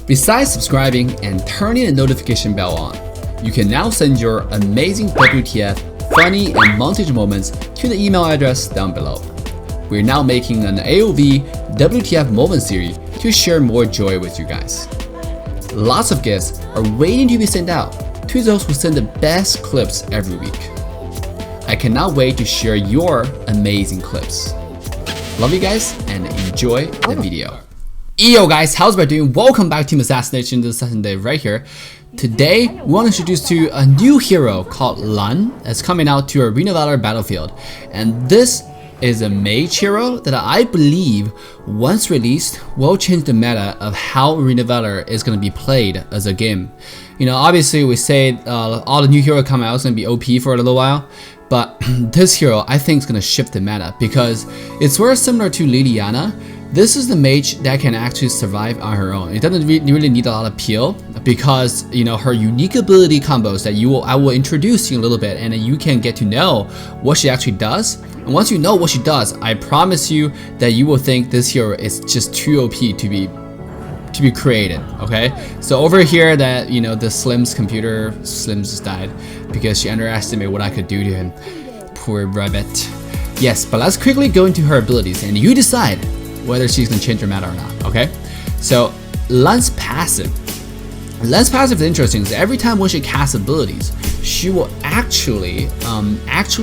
Besides subscribing and turning the notification bell on, you can now send your amazing WTF, funny and montage moments to the email address down below. We're now making an AoV WTF Moments series to share more joy with you guys. Lots of gifts are waiting to be sent out to those who send the best clips every week. I cannot wait to share your amazing clips. Love you guys and enjoy the video. Yo guys, how's everybody doing? Welcome back to Team Assassination, this is Assassin Dave right here. Today, we want to introduce to you a new hero called Lan that's coming out to Arena Valor battlefield. And this is a mage hero that I believe, once released, will change the meta of how Arena Valor is going to be played as a game. You know, obviously we say all the new hero coming out is going to be OP for a little while. But this hero, I think, is going to shift the meta because it's very similar to Liliana. This is the mage that can actually survive on her own. It doesn't really need a lot of peel because, you know, her unique ability combos that I will introduce you a little bit, and then you can get to know what she actually does. And once you know what she does, I promise you that you will think this hero is just too OP to be created. Okay, so over here, that, you know, the Slim's just died because she underestimated what I could do to him. Poor rabbit. Yes, but let's quickly go into her abilities and you decide whether she's gonna change her meta or not. Okay, so Lan's passive is interesting because every time when she casts abilities, she will actually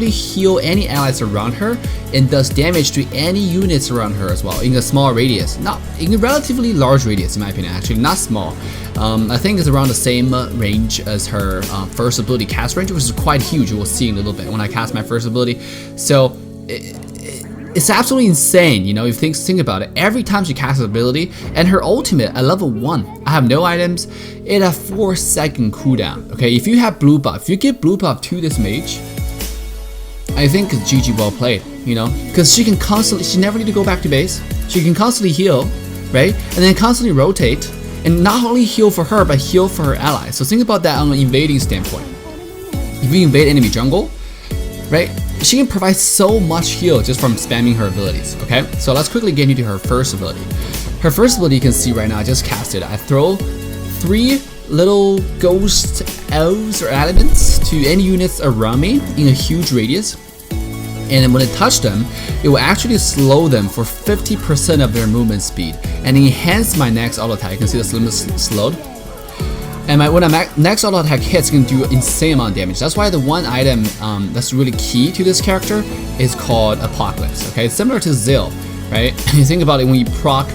heal any allies around her and does damage to any units around her as well in a small radius, not in a relatively large radius in my opinion, actually not small. I think it's around the same range as her first ability cast range, which is quite huge. You will see in a little bit when I cast my first ability. So it's absolutely insane, you know, if you think about it. Every time she casts an ability, and her ultimate at level 1, I have no items, it has 4-second cooldown. Okay, if you have blue buff, if you give blue buff to this mage, I think it's GG well played, you know, because she never need to go back to base. She can constantly heal, right, and then constantly rotate, and not only heal for her, but heal for her allies. So think about that on an invading standpoint. If you invade enemy jungle, right, she can provide so much heal just from spamming her abilities. Okay, so let's quickly get into her first ability. Her first ability, you can see right now, I just cast it. I throw 3 little ghost elves or elements to any units around me in a huge radius, and when I touch them, it will actually slow them for 50% of their movement speed and enhance my next auto attack. You can see the Slim is slowed. And when my next auto attack hits, can do insane amount of damage. That's why the one item that's really key to this character is called Apocalypse. Okay, it's similar to Zill, right? You think about it, when you proc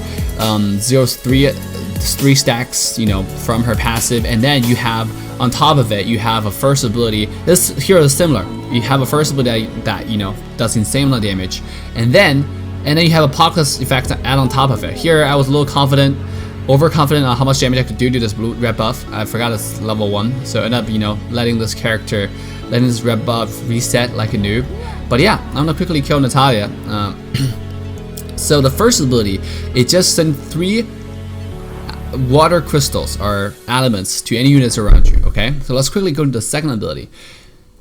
Zill's 3 stacks, you know, from her passive, and then you have on top of it, you have a first ability. This hero is similar. You have a first ability that, you know, does insane amount of damage, and then you have Apocalypse effect to add on top of it. Here, I was a little overconfident on how much damage I could do to this blue red buff. I forgot it's level 1, so I ended up, you know, letting this red buff reset like a noob. But yeah, I'm gonna quickly kill Natalia. So the first ability, it just sends 3 water crystals or elements to any units around you. Okay, so let's quickly go to the second ability.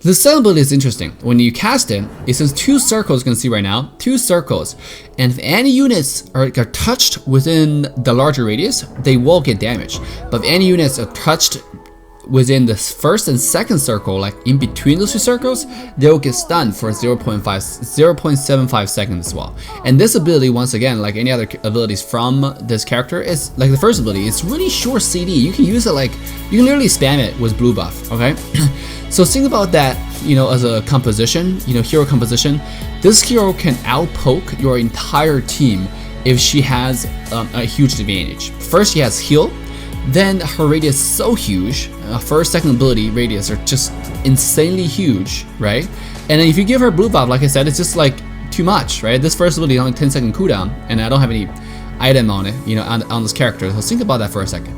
The second ability is interesting. When you cast it, it sends 2 circles, you can see right now, 2 circles. And if any units are touched within the larger radius, they will get damaged. But if any units are touched within the first and second circle, like in between those 2 circles, they will get stunned for 0.75 seconds as well. And this ability, once again, like any other abilities from this character, is like the first ability. It's really short CD. You can use it like, you can literally spam it with blue buff, okay? So think about that, you know, as a composition, you know, hero composition. This hero can outpoke your entire team if she has a huge advantage. First, she has heal. then her radius is so huge. First, second ability radius are just insanely huge, right? And then if you give her blue buff, like I said, it's just like too much, right? This first ability is only 10-second cooldown, and I don't have any item on it, on this character. So think about that for a second.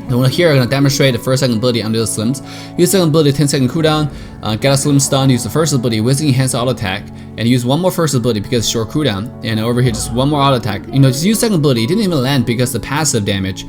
And here I'm gonna demonstrate the first second ability under the slims. Use second ability 10-second cooldown, get a slim stun, use the first ability, Whizzing Enhanced auto attack, and use one more first ability because it's short cooldown. And over here just one more auto attack. Just use second ability, it didn't even land because the passive damage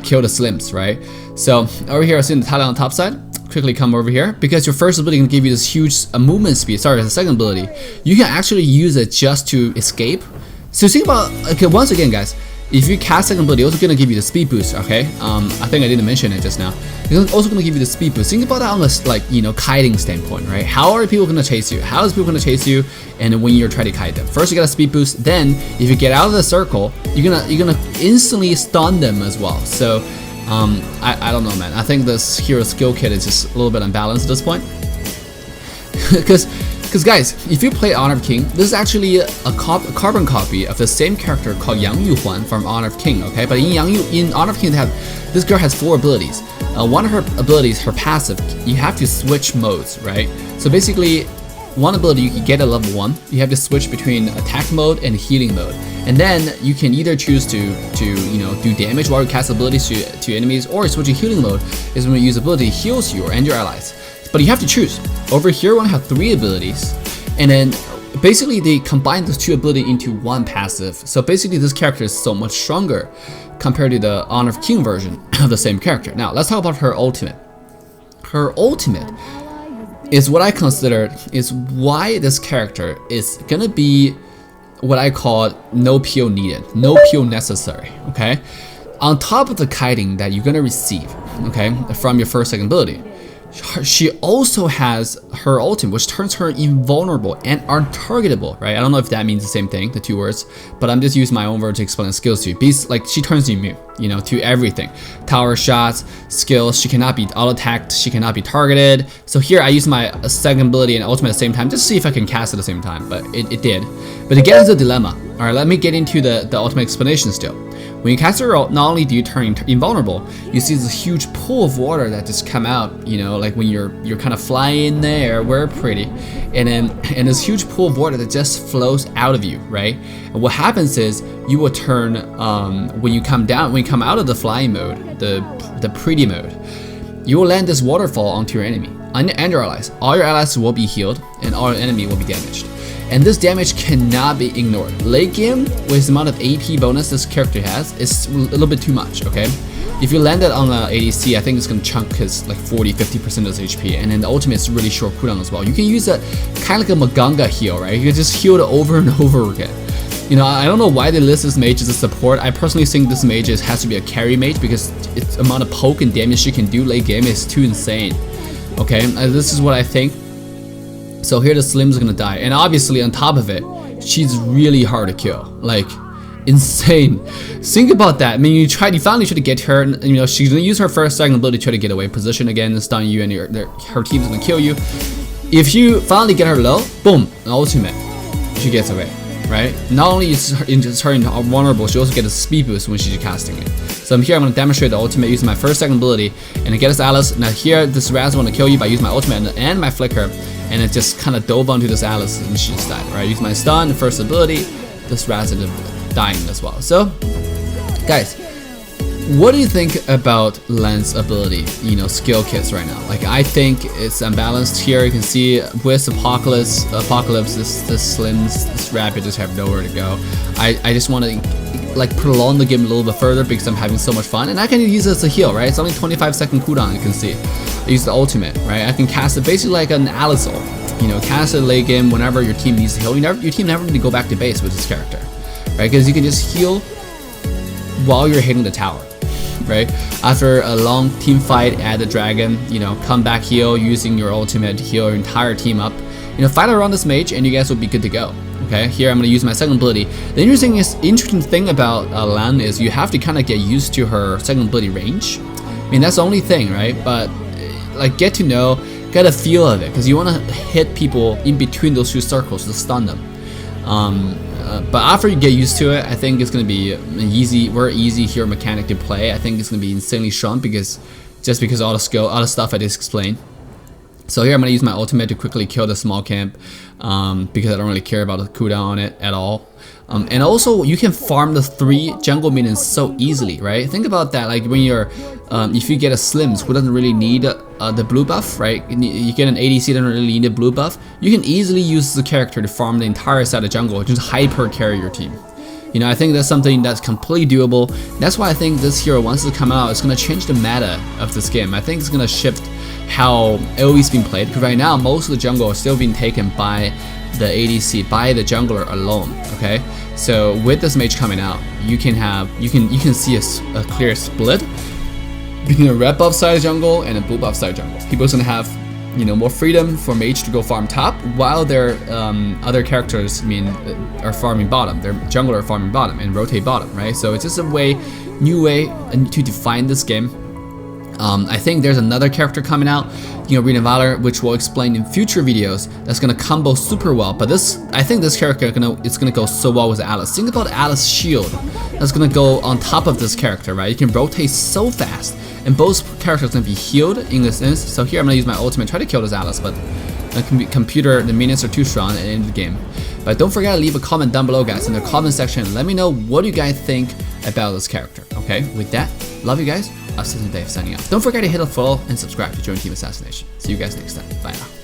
killed the slims, right? So over here I see the title on the top side. Quickly come over here because your first ability can give you this huge movement speed. Sorry, the second ability, you can actually use it just to escape. So think about, okay, once again guys, if you cast second ability, it's also gonna give you the speed boost, okay? I think I didn't mention it just now. It's also gonna give you the speed boost. Think about that on this, like, kiting standpoint, right? How are people gonna chase you? How is people gonna chase you? And when you're trying to kite them, first you get a speed boost. Then if you get out of the circle, you're gonna instantly stun them as well. So I don't know, man. I think this hero skill kit is just a little bit unbalanced at this point. Because guys, if you play Honor of King, this is actually a carbon copy of the same character called Yang Yuhuan from Honor of King, okay? But in Honor of King, this girl has 4 abilities. One of her abilities, her passive, you have to switch modes, right? So basically, one ability you can get at level 1, you have to switch between attack mode and healing mode. And then you can either choose to do damage while you cast abilities to enemies, or switching healing mode is when you use ability heals you and your allies. But you have to choose. Over here, we have 3 abilities, and then basically they combine those 2 abilities into one passive. So basically, this character is so much stronger compared to the Honor of King version of the same character. Now, let's talk about her ultimate. Her ultimate is what I consider is why this character is gonna be what I call no PO needed, no PO necessary. Okay, on top of the kiting that you're gonna receive, okay, from your first second ability. She also has her ultimate, which turns her invulnerable and untargetable, right? I don't know if that means the same thing, the 2 words, but I'm just using my own word to explain the skills to you. Like, she turns you immune, to everything. Tower shots, skills, she cannot be auto-attacked, she cannot be targeted. So here I use my second ability and ultimate at the same time, just to see if I can cast it at the same time, but it did. But to get into the dilemma, all right, let me get into the ultimate explanation still. When you cast her ult, not only do you turn invulnerable, you see this huge pool of water that just come out, like when you're kind of flying in there, we're pretty, and this huge pool of water that just flows out of you, right? And what happens is you will turn when you come out of the flying mode, the pretty mode, you will land this waterfall onto your enemy and your allies. All your allies will be healed, and all your enemy will be damaged. And this damage cannot be ignored. Late game, with the amount of AP bonus this character has, is a little bit too much, okay? If you land it on an ADC, I think it's gonna chunk his like 40-50% of his HP, and then the ultimate is really short cooldown as well. You can use it kind of like a Maganga heal, right? You can just heal it over and over again. I don't know why they list this mage as a support. I personally think this mage has to be a carry mage because its amount of poke and damage she can do late game is too insane. Okay, this is what I think. So here the Slim's gonna die, and obviously on top of it, she's really hard to kill, like insane. Think about that. I mean, you finally try to get her, and she's gonna use her first second ability to try to get away, position again, and stun you, and her team's gonna kill you. If you finally get her low, boom, an ultimate, she gets away, right? Not only is her invulnerable, she also gets a speed boost when she's casting it. So here I'm gonna demonstrate the ultimate using my first second ability, and I get this Alice. Now here, this Raz want to kill you by using my ultimate and my flicker, and it just kind of dove onto this Alice and she just died, right? Use my stun, first ability, this Raz ended up dying as well. So, guys, what do you think about Len's ability, skill kits right now? Like, I think it's unbalanced here. You can see with Apocalypse, this Slims, this Rapid just have nowhere to go. I just want to like prolong the game a little bit further because I'm having so much fun, and I can use it as a heal, right? It's only 25-second cooldown, you can see. I use the ultimate, right? I can cast it basically like an Alice ult. Cast it late game whenever your team needs to heal. Your team never need to go back to base with this character, right? Because you can just heal while you're hitting the tower, right? After a long team fight at the dragon, come back heal using your ultimate to heal your entire team up. Fight around this mage and you guys will be good to go. Okay, here I'm going to use my second ability. The interesting thing about Lan is you have to kind of get used to her second ability range. I mean, that's the only thing, right? But like, get a feel of it, because you want to hit people in between those 2 circles to stun them. But after you get used to it, I think it's gonna be an very easy hero mechanic to play. I think it's gonna be insanely strong because all the skill, all the stuff I just explained. So here I'm gonna use my ultimate to quickly kill the small camp because I don't really care about the cooldown on it at all. And also you can farm the 3 jungle minions so easily, right? Think about that. Like when you're, if you get a Slims who doesn't really need the blue buff, right? You get an ADC that doesn't really need a blue buff. You can easily use the character to farm the entire side of jungle, just hyper carry your team. You know, I think that's something that's completely doable. That's why I think this hero, once it come out, it's gonna change the meta of this game. I think it's gonna shift how AoE is being played. Because right now, most of the jungle is still being taken by the ADC, by the jungler alone. Okay, so with this mage coming out, you can see a clear split between a red buff side jungle and a blue buff side jungle. People's gonna have, you know, more freedom for mage to go farm top, while their other characters, are farming bottom. Their jungler are farming bottom and rotate bottom, right? So it's just a new way to define this game. I think there's another character coming out, you know, Valor, which we'll explain in future videos. That's gonna combo super well. But I think this character it's gonna go so well with Alice. Think about Alice's shield. That's gonna go on top of this character, right? You can rotate so fast, and both characters are gonna be healed in this instance. So here I'm gonna use my ultimate, try to kill this Alice, but the minions are too strong at the end of the game. But don't forget to leave a comment down below, guys, in the comment section. Let me know what you guys think about this character. Okay, with that, love you guys. Assassin Dave signing off. Don't forget to hit a follow and subscribe to join Team Assassination. See you guys next time. Bye now.